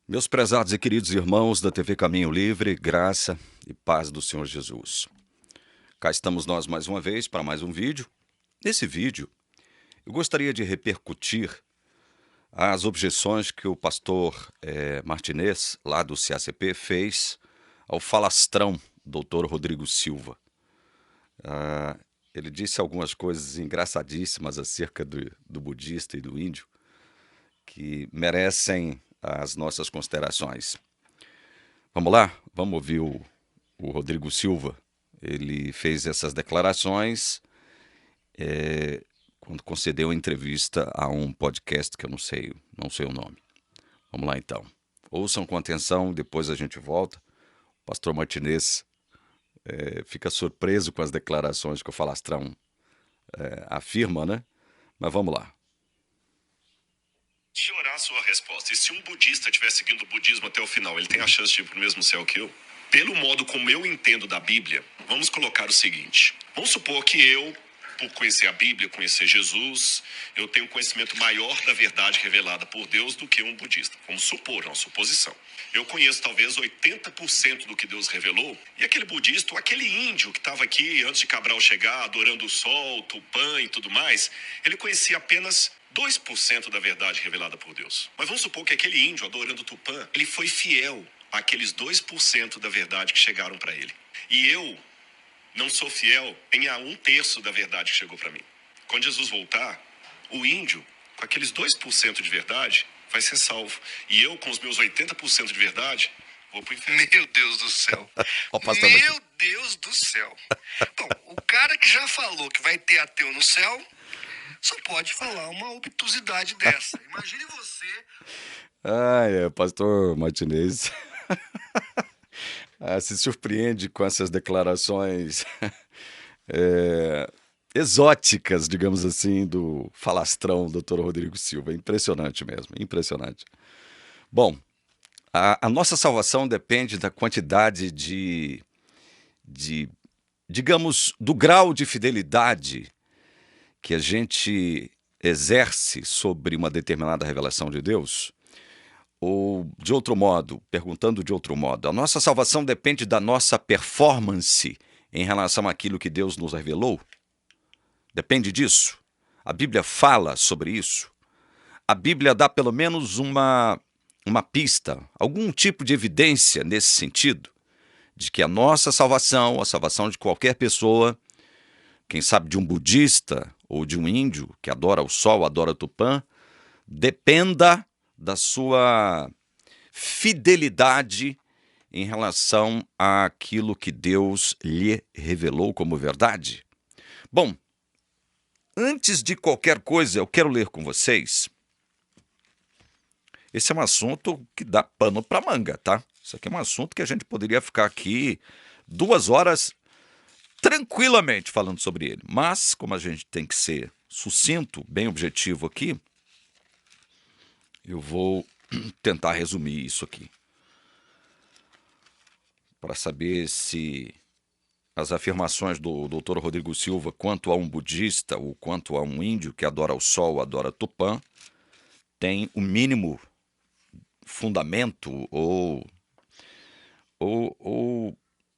Meus prezados e queridos irmãos da TV Caminho Livre, graça e paz do Senhor Jesus. Cá estamos nós mais uma vez para mais um vídeo. Nesse vídeo, eu gostaria de repercutir as objeções que o pastor Martinez, lá do CACP, fez ao falastrão Dr. Rodrigo Silva. Ele disse algumas coisas engraçadíssimas acerca do budista e do índio que merecem as nossas considerações. Vamos lá? Vamos ouvir o Rodrigo Silva. Ele fez essas declarações quando concedeu entrevista a um podcast que eu não sei o nome. Vamos lá então. Ouçam com atenção, depois a gente volta. O pastor Martinez fica surpreso com as declarações que o falastrão afirma, né? Mas vamos lá. Orar a sua resposta. E se um budista estiver seguindo o budismo até o final, ele tem a chance de ir para o mesmo céu que eu? Pelo modo como eu entendo da Bíblia, vamos colocar o seguinte. Vamos supor que eu, por conhecer a Bíblia, conhecer Jesus, eu tenho um conhecimento maior da verdade revelada por Deus do que um budista. Vamos supor, é uma suposição. Eu conheço talvez 80% do que Deus revelou, e aquele budista, ou aquele índio que estava aqui antes de Cabral chegar, adorando o sol, Tupã e tudo mais, ele conhecia apenas 2% da verdade revelada por Deus. Mas vamos supor que aquele índio, adorando Tupã, ele foi fiel àqueles 2% da verdade que chegaram para ele. E eu não sou fiel em a 1/3 da verdade que chegou para mim. Quando Jesus voltar, o índio, com aqueles 2% de verdade, vai ser salvo. E eu, com os meus 80% de verdade, vou pro inferno. Meu Deus do céu. pastor Meu Deus do céu. Bom, o cara que já falou que vai ter ateu no céu só pode falar uma obtusidade dessa. Imagine você. Pastor Martinez se surpreende com essas declarações exóticas, digamos assim, do falastrão Dr. Rodrigo Silva. Impressionante mesmo, impressionante. Bom, a nossa salvação depende da quantidade digamos, do grau de fidelidade que a gente exerce sobre uma determinada revelação de Deus. Ou, de outro modo, perguntando de outro modo, a nossa salvação depende da nossa performance em relação àquilo que Deus nos revelou? Depende disso? A Bíblia fala sobre isso? A Bíblia dá pelo menos uma pista, algum tipo de evidência nesse sentido, de que a nossa salvação, a salvação de qualquer pessoa, quem sabe de um budista ou de um índio que adora o sol, adora Tupã, dependa da sua fidelidade em relação àquilo que Deus lhe revelou como verdade? Bom, antes de qualquer coisa, eu quero ler com vocês. Esse é um assunto que dá pano para manga, tá? Isso aqui é um assunto que a gente poderia ficar aqui 2 horas tranquilamente falando sobre ele. Mas, como a gente tem que ser sucinto, bem objetivo aqui, eu vou tentar resumir isso aqui, para saber se as afirmações do Dr. Rodrigo Silva quanto a um budista ou quanto a um índio que adora o sol, adora Tupã, tem o mínimo fundamento ou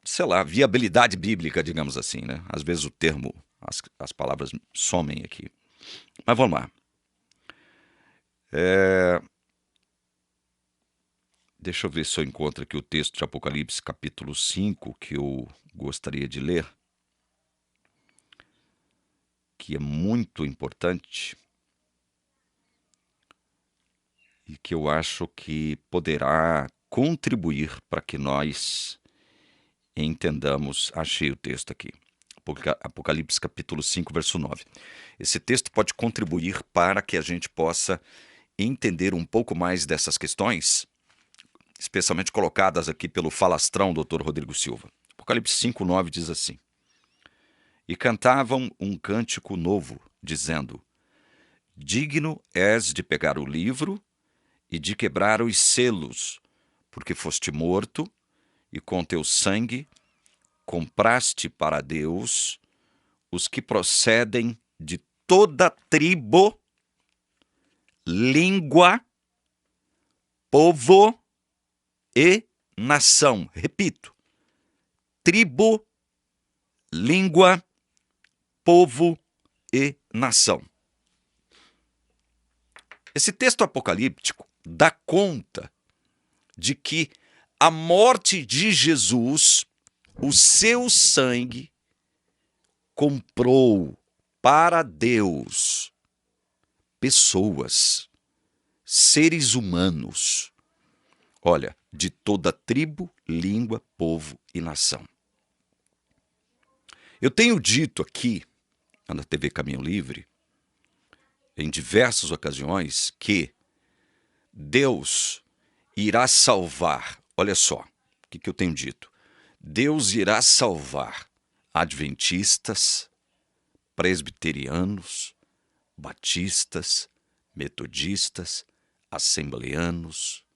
sei lá, viabilidade bíblica, digamos assim, né? Às vezes o termo, as palavras somem aqui. Mas vamos lá. Deixa eu ver se eu encontro aqui o texto de Apocalipse, capítulo 5, que eu gostaria de ler, que é muito importante e que eu acho que poderá contribuir para que nós entendamos. Achei o texto aqui. Apocalipse capítulo 5, verso 9. Esse texto pode contribuir para que a gente possa entender um pouco mais dessas questões, especialmente colocadas aqui pelo falastrão Dr. Rodrigo Silva. Apocalipse 5, 9 diz assim: E cantavam um cântico novo, dizendo: Digno és de pegar o livro e de quebrar os selos, porque foste morto, e com teu sangue compraste para Deus os que procedem de toda tribo, língua, povo e nação. Repito, tribo, língua, povo e nação. Esse texto apocalíptico dá conta de que a morte de Jesus, o seu sangue, comprou para Deus pessoas, seres humanos, olha, de toda tribo, língua, povo e nação. Eu tenho dito aqui, na TV Caminho Livre, em diversas ocasiões, que Deus irá salvar, olha só, o que eu tenho dito? Deus irá salvar adventistas, presbiterianos, batistas, metodistas, assembleanos.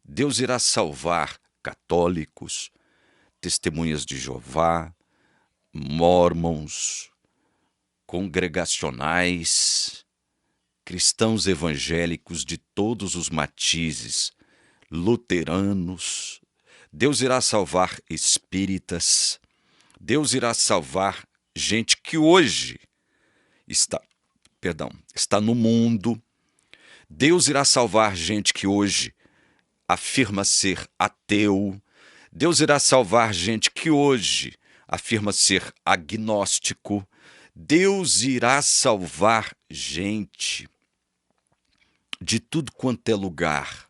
Deus irá salvar católicos, testemunhas de Jeová, mórmons, congregacionais, cristãos evangélicos de todos os matizes, luteranos. Deus irá salvar espíritas. Deus irá salvar gente que hoje está no mundo. Deus irá salvar gente que hoje afirma ser ateu. Deus irá salvar gente que hoje afirma ser agnóstico. Deus irá salvar gente de tudo quanto é lugar,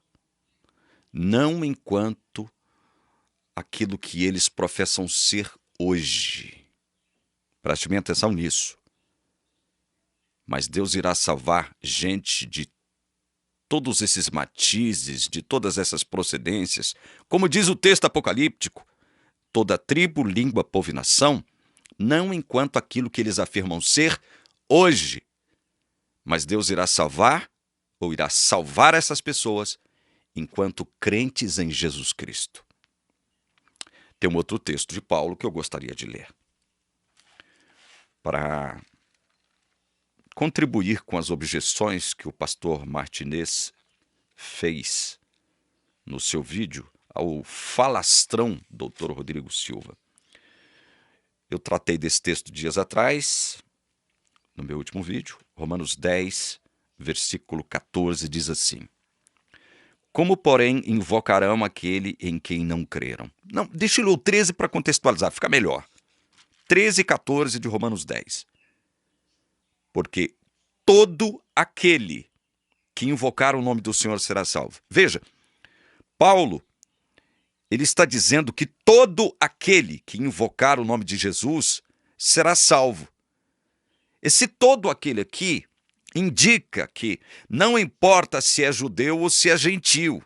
não enquanto aquilo que eles professam ser hoje. Preste bem atenção nisso. Mas Deus irá salvar gente de todos esses matizes, de todas essas procedências, como diz o texto apocalíptico, toda tribo, língua, povo e nação, não enquanto aquilo que eles afirmam ser hoje, mas Deus irá salvar, ou irá salvar essas pessoas, enquanto crentes em Jesus Cristo. Tem um outro texto de Paulo que eu gostaria de ler, para contribuir com as objeções que o pastor Martinez fez no seu vídeo ao falastrão Dr. Rodrigo Silva. Eu tratei desse texto dias atrás, no meu último vídeo. Romanos 10, versículo 14, diz assim: como, porém, invocarão aquele em quem não creram? Não, deixa eu ler o 13 para contextualizar, fica melhor. 13 e 14 de Romanos 10. Porque todo aquele que invocar o nome do Senhor será salvo. Veja, Paulo, ele está dizendo que todo aquele que invocar o nome de Jesus será salvo. Esse todo aquele aqui indica que não importa se é judeu ou se é gentil,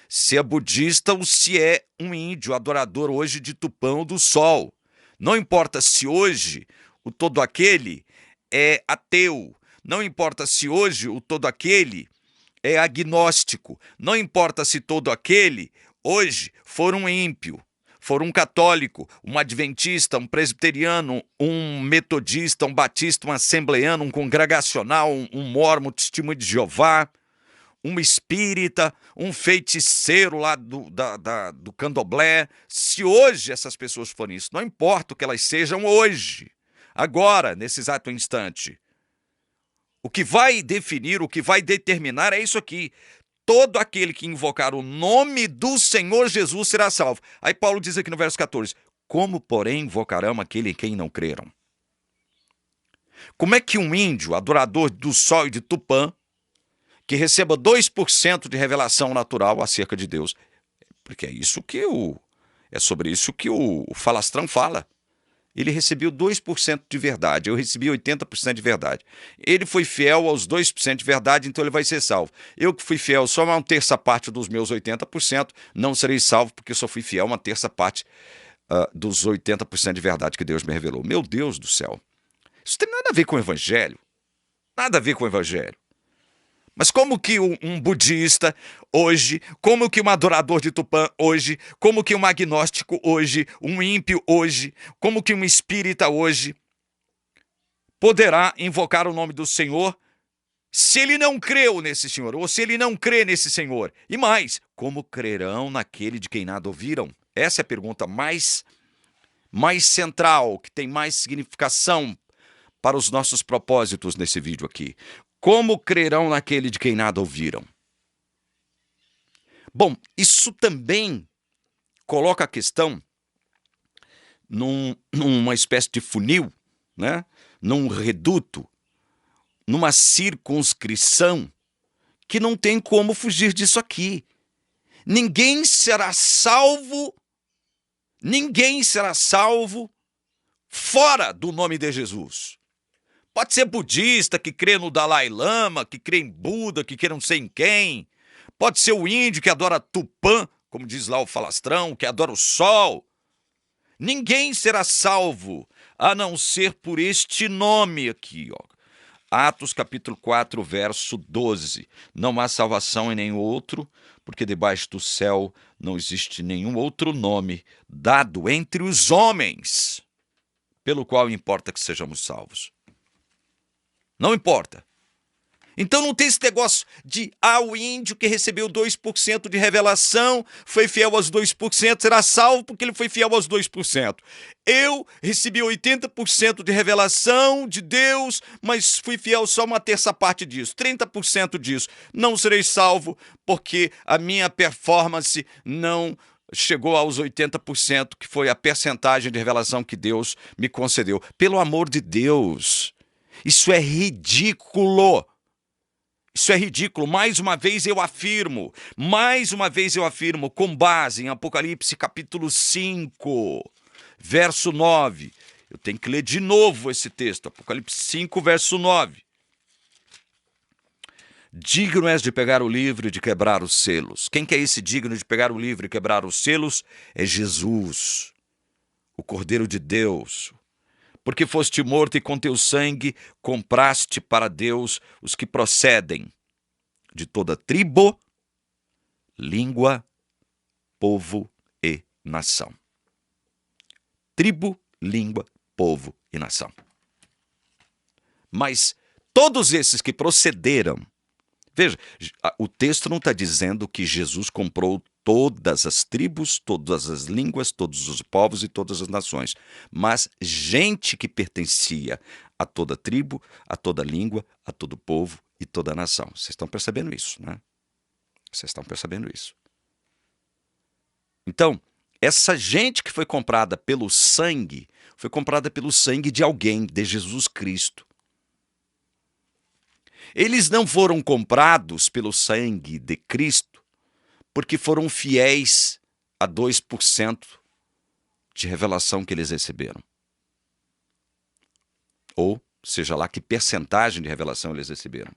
se é budista ou se é um índio adorador hoje de Tupã do Sol. Não importa se hoje o todo aquele é ateu. Não importa se hoje o todo aquele é agnóstico. Não importa se todo aquele hoje for um ímpio, for um católico, um adventista, um presbiteriano, um metodista, um batista, um assembleano, um congregacional, um mórmon, testemunho de Jeová, um espírita, um feiticeiro lá do candomblé. Se hoje essas pessoas forem isso, não importa o que elas sejam hoje, agora, nesse exato instante, o que vai definir, o que vai determinar é isso aqui. Todo aquele que invocar o nome do Senhor Jesus será salvo. Aí Paulo diz aqui no verso 14, como, porém, invocarão aquele em quem não creram? Como é que um índio, adorador do sol e de Tupã, que receba 2% de revelação natural acerca de Deus, porque é sobre isso que o falastrão fala. Ele recebeu 2% de verdade, eu recebi 80% de verdade. Ele foi fiel aos 2% de verdade, então ele vai ser salvo. Eu que fui fiel só uma terça parte dos meus 80%, não serei salvo porque eu só fui fiel uma terça parte dos 80% de verdade que Deus me revelou. Meu Deus do céu. Isso tem nada a ver com o evangelho. Nada a ver com o evangelho. Mas como que um budista hoje, como que um adorador de Tupã hoje, como que um agnóstico hoje, um ímpio hoje, como que um espírita hoje poderá invocar o nome do Senhor Se ele não creu nesse Senhor, ou se ele não crê nesse Senhor, e mais, como crerão naquele de quem nada ouviram? Essa é a pergunta mais central, que tem mais significação para os nossos propósitos nesse vídeo aqui. Como crerão naquele de quem nada ouviram? Bom, isso também coloca a questão numa espécie de funil, né? Num reduto, numa circunscrição que não tem como fugir disso aqui. Ninguém será salvo fora do nome de Jesus. Pode ser budista, que crê no Dalai Lama, que crê em Buda, que crê não sei em quem. Pode ser o índio que adora Tupã, como diz lá o falastrão, que adora o sol. Ninguém será salvo a não ser por este nome aqui, ó. Atos capítulo 4, verso 12. Não há salvação em nenhum outro, porque debaixo do céu não existe nenhum outro nome dado entre os homens, pelo qual importa que sejamos salvos. Não importa. Então não tem esse negócio de, o índio que recebeu 2% de revelação, foi fiel aos 2%, será salvo porque ele foi fiel aos 2%. Eu recebi 80% de revelação de Deus, mas fui fiel só uma terça parte disso, 30% disso. Não serei salvo porque a minha performance não chegou aos 80%, que foi a percentagem de revelação que Deus me concedeu. Pelo amor de Deus, isso é ridículo. Isso é ridículo. Mais uma vez eu afirmo, com base em Apocalipse capítulo 5, verso 9. Eu tenho que ler de novo esse texto, Apocalipse 5, verso 9. Digno és de pegar o livro e de quebrar os selos. Quem que é esse digno de pegar o livro e quebrar os selos? É Jesus, o Cordeiro de Deus. Porque foste morto e com teu sangue compraste para Deus os que procedem de toda tribo, língua, povo e nação. Tribo, língua, povo e nação. Mas todos esses que procederam, veja, o texto não está dizendo que Jesus comprou todas as tribos, todas as línguas, todos os povos e todas as nações, mas gente que pertencia a toda tribo, a toda língua, a todo povo e toda nação. Vocês estão percebendo isso, né? Vocês estão percebendo isso. Então, essa gente que foi comprada pelo sangue, foi comprada pelo sangue de alguém, de Jesus Cristo. Eles não foram comprados pelo sangue de Cristo porque foram fiéis a 2% de revelação que eles receberam. Ou, seja lá, que percentagem de revelação eles receberam.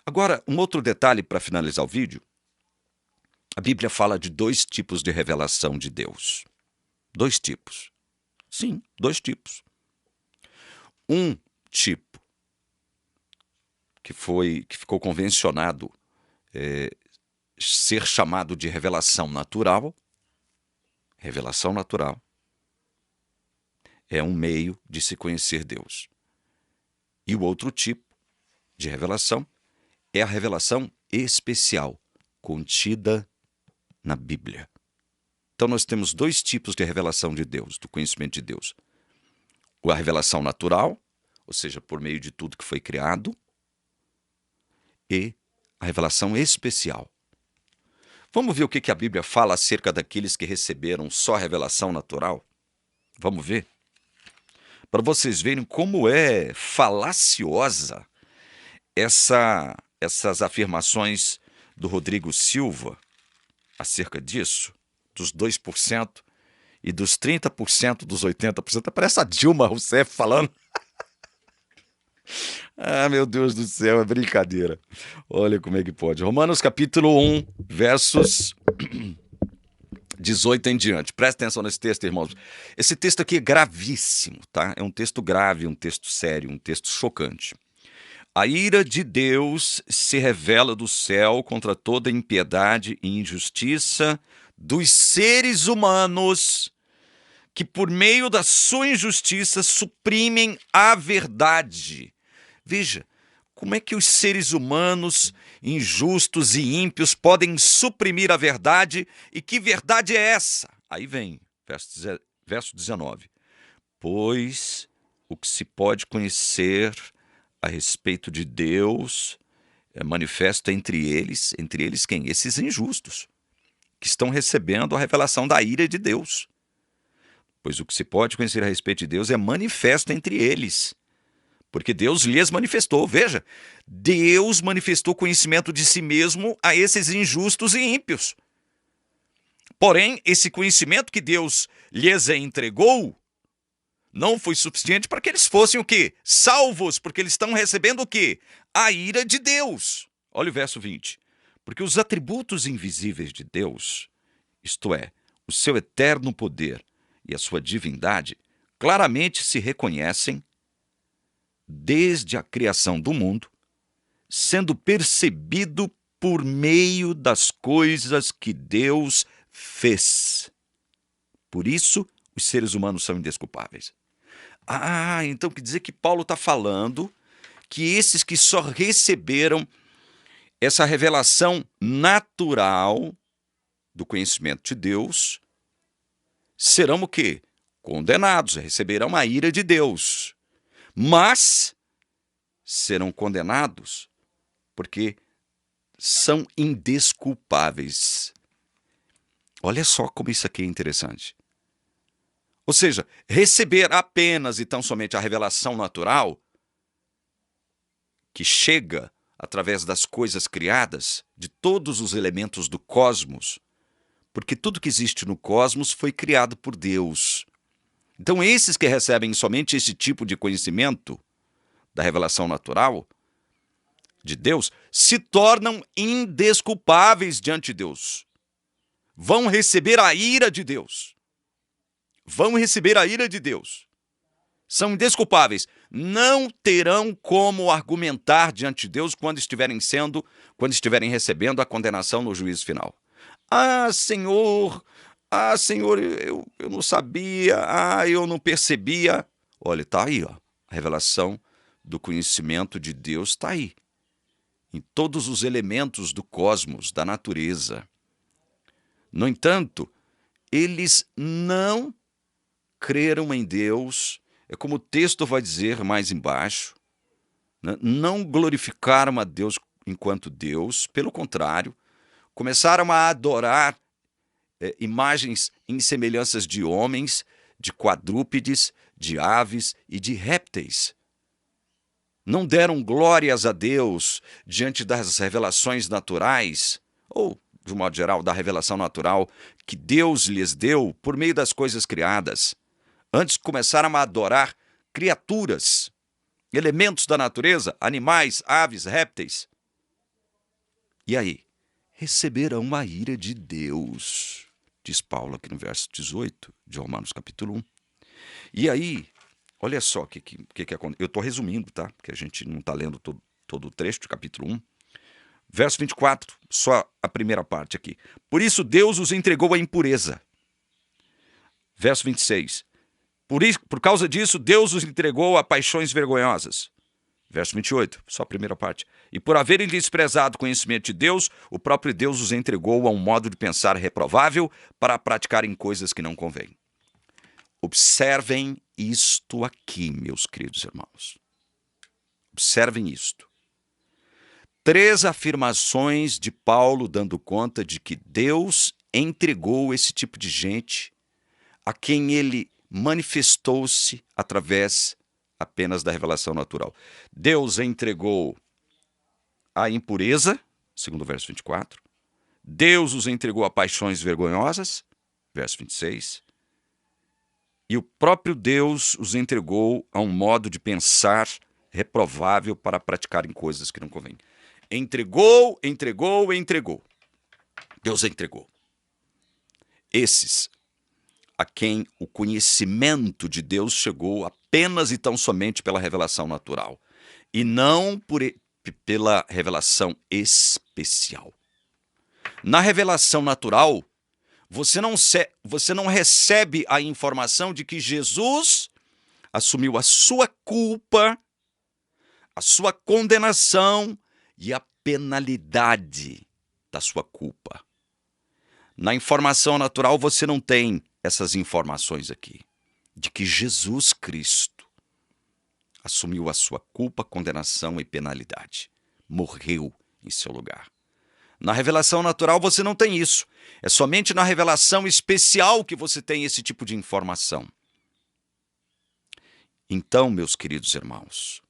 Agora, um outro detalhe para finalizar o vídeo. A Bíblia fala de 2 tipos de revelação de Deus. 2 tipos. Sim, 2 tipos. Um tipo que ficou convencionado ser chamado de revelação natural. Revelação natural é um meio de se conhecer Deus. E o outro tipo de revelação é a revelação especial, contida na Bíblia. Então nós temos 2 tipos de revelação de Deus, do conhecimento de Deus. A revelação natural, ou seja, por meio de tudo que foi criado, e a revelação especial. Vamos ver o que a Bíblia fala acerca daqueles que receberam só a revelação natural? Vamos ver? Para vocês verem como é falaciosa essas afirmações do Rodrigo Silva acerca disso, dos 2% e dos 30% dos 80%. Parece a Dilma Rousseff falando. Meu Deus do céu, é brincadeira. Olha como é que pode. Romanos capítulo 1, versos 18 em diante. Presta atenção nesse texto, irmãos. Esse texto aqui é gravíssimo, tá? É um texto grave, um texto sério, um texto chocante. A ira de Deus se revela do céu contra toda impiedade e injustiça dos seres humanos que, por meio da sua injustiça, suprimem a verdade. Veja, Como é que os seres humanos, injustos e ímpios, podem suprimir a verdade? E que verdade é essa? Aí vem, verso 19. Pois o que se pode conhecer a respeito de Deus é manifesto entre eles quem? Esses injustos, que estão recebendo a revelação da ira de Deus. Pois o que se pode conhecer a respeito de Deus é manifesto entre eles, porque Deus lhes manifestou. Veja, Deus manifestou conhecimento de si mesmo a esses injustos e ímpios. Porém, esse conhecimento que Deus lhes entregou não foi suficiente para que eles fossem o quê? Salvos, porque eles estão recebendo o quê? A ira de Deus. Olha o verso 20. Porque os atributos invisíveis de Deus, isto é, o seu eterno poder e a sua divindade, claramente se reconhecem desde a criação do mundo, sendo percebido por meio das coisas que Deus fez. Por isso, os seres humanos são indesculpáveis. Então quer dizer que Paulo está falando que esses que só receberam essa revelação natural do conhecimento de Deus serão o quê? Condenados, receberão a ira de Deus. Mas serão condenados porque são indesculpáveis. Olha só como isso aqui é interessante. Ou seja, receber apenas e tão somente a revelação natural, que chega através das coisas criadas, de todos os elementos do cosmos, porque tudo que existe no cosmos foi criado por Deus. Então, esses que recebem somente esse tipo de conhecimento da revelação natural de Deus, se tornam indesculpáveis diante de Deus. Vão receber a ira de Deus. Vão receber a ira de Deus. São indesculpáveis. Não terão como argumentar diante de Deus quando estiverem recebendo a condenação no juízo final. Senhor, eu não sabia, eu não percebia. Olha, está aí, ó. A revelação do conhecimento de Deus está aí. Em todos os elementos do cosmos, da natureza. No entanto, eles não creram em Deus, é como o texto vai dizer mais embaixo, né? Não glorificaram a Deus enquanto Deus, pelo contrário, começaram a adorar imagens em semelhanças de homens, de quadrúpedes, de aves e de répteis. Não deram glórias a Deus diante das revelações naturais, ou, de um modo geral, da revelação natural que Deus lhes deu por meio das coisas criadas. Antes começaram a adorar criaturas, elementos da natureza, animais, aves, répteis. E aí? Receberão a ira de Deus, diz Paulo aqui no verso 18 de Romanos capítulo 1. E aí, olha só o que acontece. Eu estou resumindo, tá? Porque a gente não está lendo todo o trecho do capítulo 1. Verso 24, só a primeira parte aqui. Por isso Deus os entregou à impureza. Verso 26. Por causa disso, Deus os entregou a paixões vergonhosas. Verso 28, só a primeira parte. E por haverem desprezado o conhecimento de Deus, o próprio Deus os entregou a um modo de pensar reprovável para praticarem coisas que não convêm. Observem isto aqui, meus queridos irmãos. Observem isto. 3 afirmações de Paulo dando conta de que Deus entregou esse tipo de gente a quem ele manifestou-se através apenas da revelação natural. Deus entregou a impureza, segundo o verso 24. Deus os entregou a paixões vergonhosas, verso 26. E o próprio Deus os entregou a um modo de pensar reprovável para praticarem coisas que não convêm. Entregou. Deus entregou. Esses a quem o conhecimento de Deus chegou apenas e tão somente pela revelação natural, e não pela revelação especial. Na revelação natural, você não recebe a informação de que Jesus assumiu a sua culpa, a sua condenação e a penalidade da sua culpa. Na informação natural você não tem essas informações aqui, de que Jesus Cristo assumiu a sua culpa, condenação e penalidade. Morreu em seu lugar. Na revelação natural você não tem isso. É somente na revelação especial que você tem esse tipo de informação. Então, meus queridos irmãos,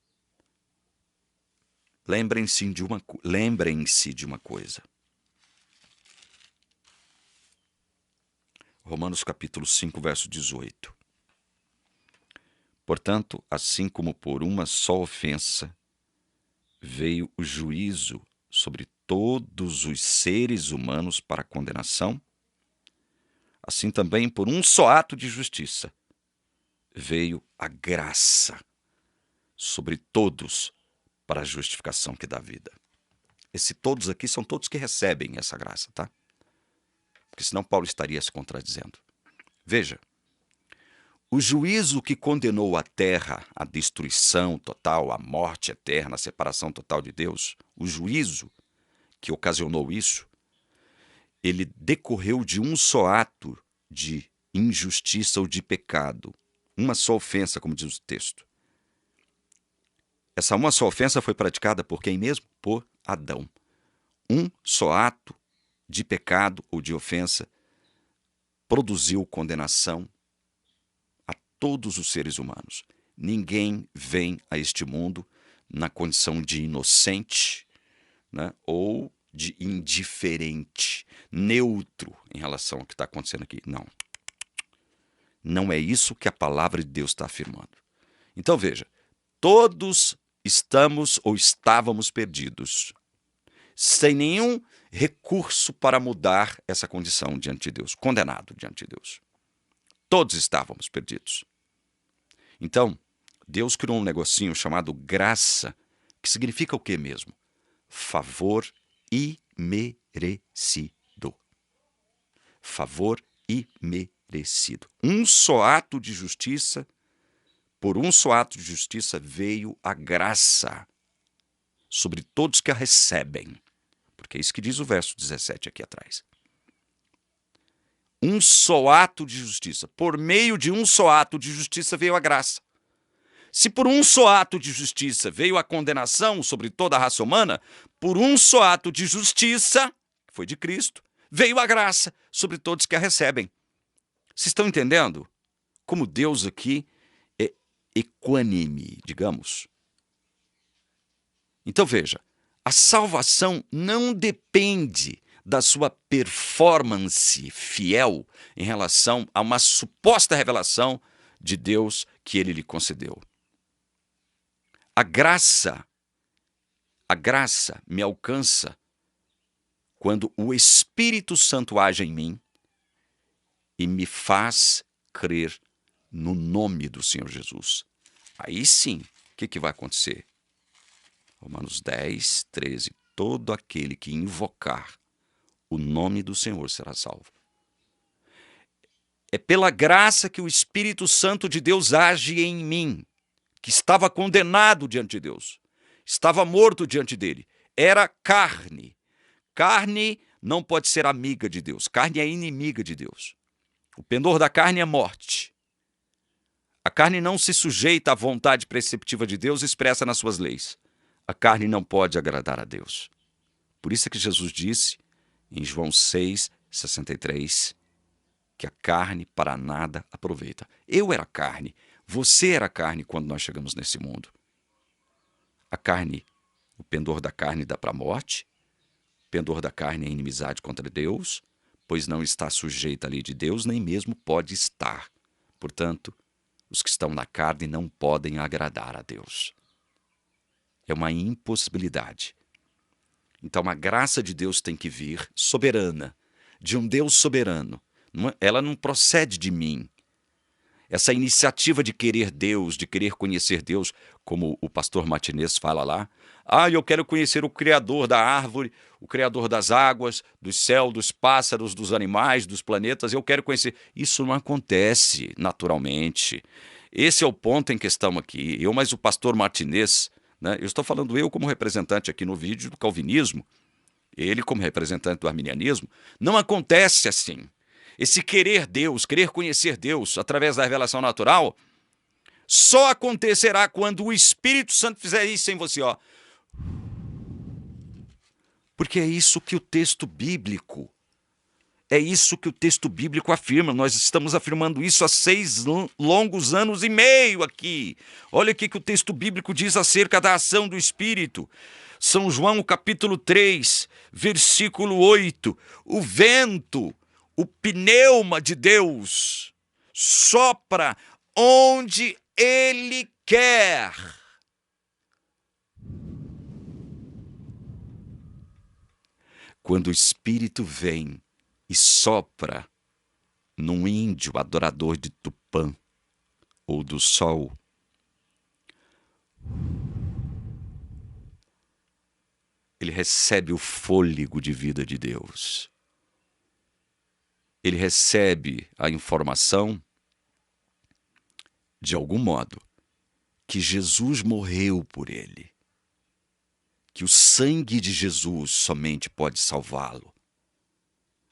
lembrem-se de uma coisa. Romanos capítulo 5, verso 18. Portanto, assim como por uma só ofensa veio o juízo sobre todos os seres humanos para condenação, assim também por um só ato de justiça veio a graça sobre todos para a justificação que dá vida. Esse todos aqui são todos que recebem essa graça, tá? Porque senão Paulo estaria se contradizendo. Veja, o juízo que condenou a terra à destruição total, à morte eterna, à separação total de Deus, o juízo que ocasionou isso, ele decorreu de um só ato de injustiça ou de pecado. Uma só ofensa, como diz o texto. Essa uma só ofensa foi praticada por quem mesmo? Por Adão. Um só ato de pecado ou de ofensa produziu condenação a todos os seres humanos. Ninguém vem a este mundo na condição de inocente, né, ou de indiferente, neutro em relação ao que está acontecendo aqui. Não. Não é isso que a palavra de Deus está afirmando. Então veja, todos estamos ou estávamos perdidos, sem nenhum recurso para mudar essa condição diante de Deus, condenado diante de Deus. Todos estávamos perdidos. Então, Deus criou um negocinho chamado graça, que significa o quê mesmo? Favor imerecido. Favor imerecido. Um só ato de justiça, por um só ato de justiça veio a graça sobre todos que a recebem. Porque é isso que diz o verso 17 aqui atrás. Um só ato de justiça. Por meio de um só ato de justiça veio a graça. Se por um só ato de justiça veio a condenação sobre toda a raça humana, por um só ato de justiça, que foi de Cristo, veio a graça sobre todos que a recebem. Vocês estão entendendo? Como Deus aqui é equânime, digamos. Então veja, a salvação não depende da sua performance fiel em relação a uma suposta revelação de Deus que ele lhe concedeu. A graça me alcança quando o Espírito Santo age em mim e me faz crer no nome do Senhor Jesus. Aí sim, o que vai acontecer? Romanos 10, 13. Todo aquele que invocar o nome do Senhor será salvo. É pela graça que o Espírito Santo de Deus age em mim, que estava condenado diante de Deus, estava morto diante dele, era carne. Carne não pode ser amiga de Deus, carne é inimiga de Deus. O pendor da carne é morte. A carne não se sujeita à vontade preceptiva de Deus expressa nas suas leis. A carne não pode agradar a Deus. Por isso é que Jesus disse, em João 6, 63, que a carne para nada aproveita. Eu era carne, você era carne quando nós chegamos nesse mundo. A carne, o pendor da carne dá para a morte, o pendor da carne é inimizade contra Deus, pois não está sujeita à lei de Deus, nem mesmo pode estar. Portanto, os que estão na carne não podem agradar a Deus. É uma impossibilidade. Então a graça de Deus tem que vir soberana, de um Deus soberano. Ela não procede de mim. Essa iniciativa de querer Deus, de querer conhecer Deus, como o pastor Martinez fala lá. Eu quero conhecer o Criador da árvore, o Criador das águas, do céu, dos pássaros, dos animais, dos planetas. Eu quero conhecer. Isso não acontece naturalmente. Esse é o ponto em questão aqui. Mas o pastor Martinez, né? Eu estou falando eu como representante aqui no vídeo do calvinismo, ele como representante do arminianismo. Não acontece assim. Esse querer Deus, querer conhecer Deus através da revelação natural, só acontecerá quando o Espírito Santo fizer isso em você, ó. Porque é isso que o texto bíblico, afirma. Nós estamos afirmando isso há 6 longos anos e meio aqui. Olha o que o texto bíblico diz acerca da ação do Espírito. São João, capítulo 3, versículo 8. O vento, o pneuma de Deus, sopra onde Ele quer. Quando o Espírito vem e sopra num índio adorador de Tupã ou do sol, ele recebe o fôlego de vida de Deus. Ele recebe a informação, de algum modo, que Jesus morreu por ele, que o sangue de Jesus somente pode salvá-lo,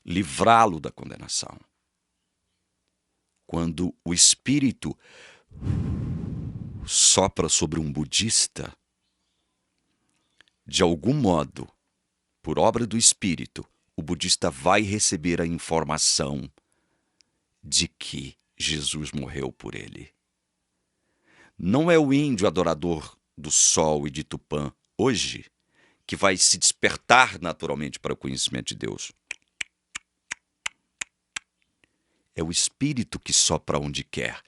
livrá-lo da condenação. Quando o Espírito sopra sobre um budista, de algum modo, por obra do Espírito, o budista vai receber a informação de que Jesus morreu por ele. Não é o índio adorador do sol e de Tupã hoje que vai se despertar naturalmente para o conhecimento de Deus. É o Espírito que sopra onde quer.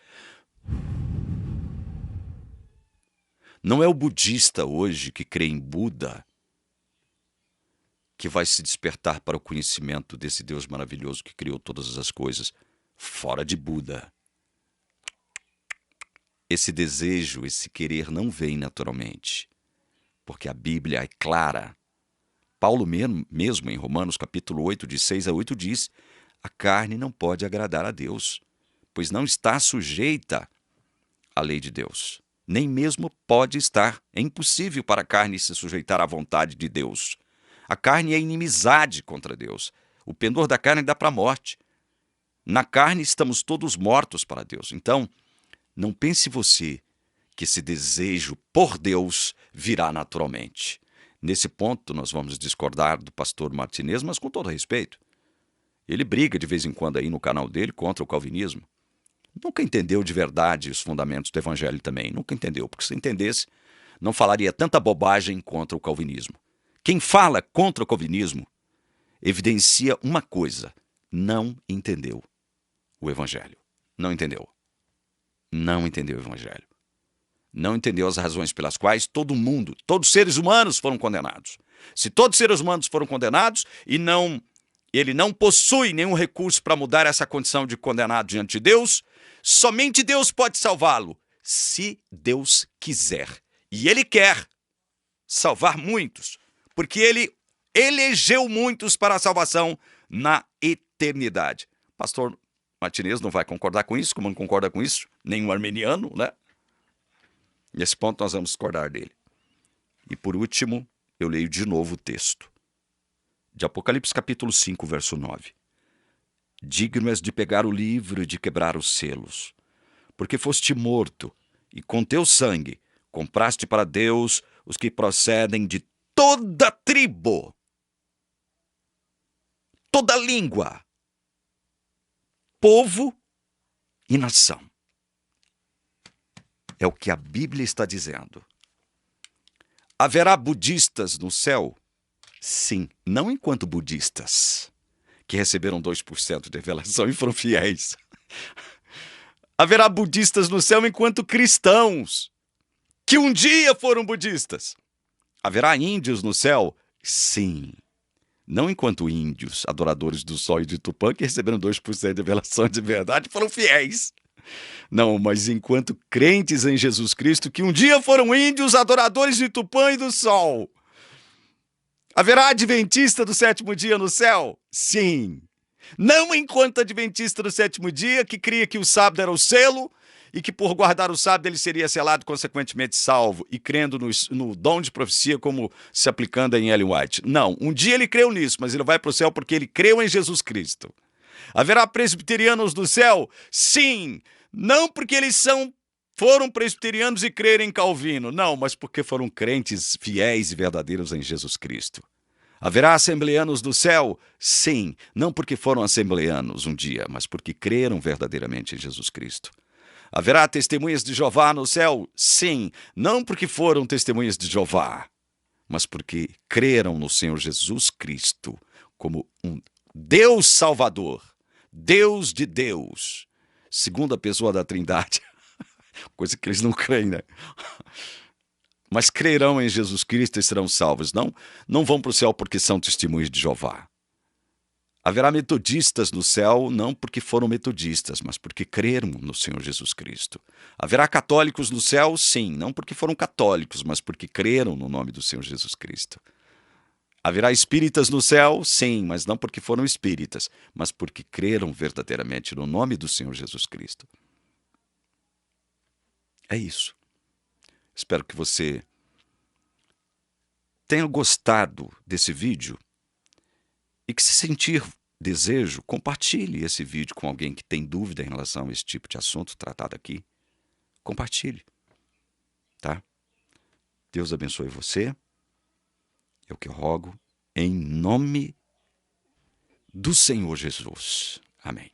Não é o budista hoje que crê em Buda que vai se despertar para o conhecimento desse Deus maravilhoso que criou todas as coisas fora de Buda. Esse desejo, esse querer não vem naturalmente, porque a Bíblia é clara. Paulo mesmo em Romanos capítulo 8, de 6 a 8, diz: a carne não pode agradar a Deus, pois não está sujeita à lei de Deus. Nem mesmo pode estar. É impossível para a carne se sujeitar à vontade de Deus. A carne é inimizade contra Deus. O pendor da carne dá para a morte. Na carne estamos todos mortos para Deus. Então, não pense você que esse desejo por Deus virá naturalmente. Nesse ponto, nós vamos discordar do pastor Martinez, mas com todo respeito. Ele briga de vez em quando aí no canal dele contra o calvinismo. Nunca entendeu de verdade os fundamentos do evangelho também. Nunca entendeu, porque se entendesse, não falaria tanta bobagem contra o calvinismo. Quem fala contra o calvinismo evidencia uma coisa: não entendeu o evangelho. Não entendeu. Não entendeu o evangelho. Não entendeu as razões pelas quais todos os seres humanos foram condenados. Se todos os seres humanos foram condenados e ele não possui nenhum recurso para mudar essa condição de condenado diante de Deus, somente Deus pode salvá-lo, se Deus quiser. E Ele quer salvar muitos, porque Ele elegeu muitos para a salvação na eternidade. Pastor Martinez não vai concordar com isso, como não concorda com isso nenhum arminiano, né? Nesse ponto nós vamos discordar dele. E por último, eu leio de novo o texto de Apocalipse capítulo 5, verso 9. Digno és de pegar o livro e de quebrar os selos, porque foste morto, e com teu sangue compraste para Deus os que procedem de toda tribo, toda língua, povo e nação. É o que a Bíblia está dizendo. Haverá budistas no céu? Sim, não enquanto budistas, que receberam 2% de revelação e foram fiéis. Haverá budistas no céu enquanto cristãos, que um dia foram budistas. Haverá índios no céu? Sim. Não enquanto índios, adoradores do sol e de Tupã, que receberam 2% de revelação de verdade e foram fiéis. Não, mas enquanto crentes em Jesus Cristo, que um dia foram índios, adoradores de Tupã e do sol. Haverá adventista do sétimo dia no céu? Sim. Não enquanto adventista do sétimo dia, que cria que o sábado era o selo e que por guardar o sábado ele seria selado, consequentemente salvo, e crendo no dom de profecia como se aplicando em Ellen White. Não, um dia ele creu nisso, mas ele vai para o céu porque ele creu em Jesus Cristo. Haverá presbiterianos do céu? Sim, não porque eles foram presbiterianos e creram em Calvino, não, mas porque foram crentes fiéis e verdadeiros em Jesus Cristo. Haverá assembleanos do céu? Sim, não porque foram assembleanos um dia, mas porque creram verdadeiramente em Jesus Cristo. Haverá testemunhas de Jeová no céu? Sim, não porque foram testemunhas de Jeová, mas porque creram no Senhor Jesus Cristo como um Deus Salvador, Deus de Deus, segunda pessoa da Trindade, coisa que eles não creem, né? Mas crerão em Jesus Cristo e serão salvos. Não vão para o céu porque são testemunhas de Jeová. Haverá metodistas no céu, não porque foram metodistas, mas porque creram no Senhor Jesus Cristo. Haverá católicos no céu? Sim, não porque foram católicos, mas porque creram no nome do Senhor Jesus Cristo. Haverá espíritas no céu? Sim, mas não porque foram espíritas, mas porque creram verdadeiramente no nome do Senhor Jesus Cristo. É isso. Espero que você tenha gostado desse vídeo e que, se sentir desejo, compartilhe esse vídeo com alguém que tem dúvida em relação a esse tipo de assunto tratado aqui. Compartilhe, tá? Deus abençoe você. É o que eu rogo, em nome do Senhor Jesus. Amém.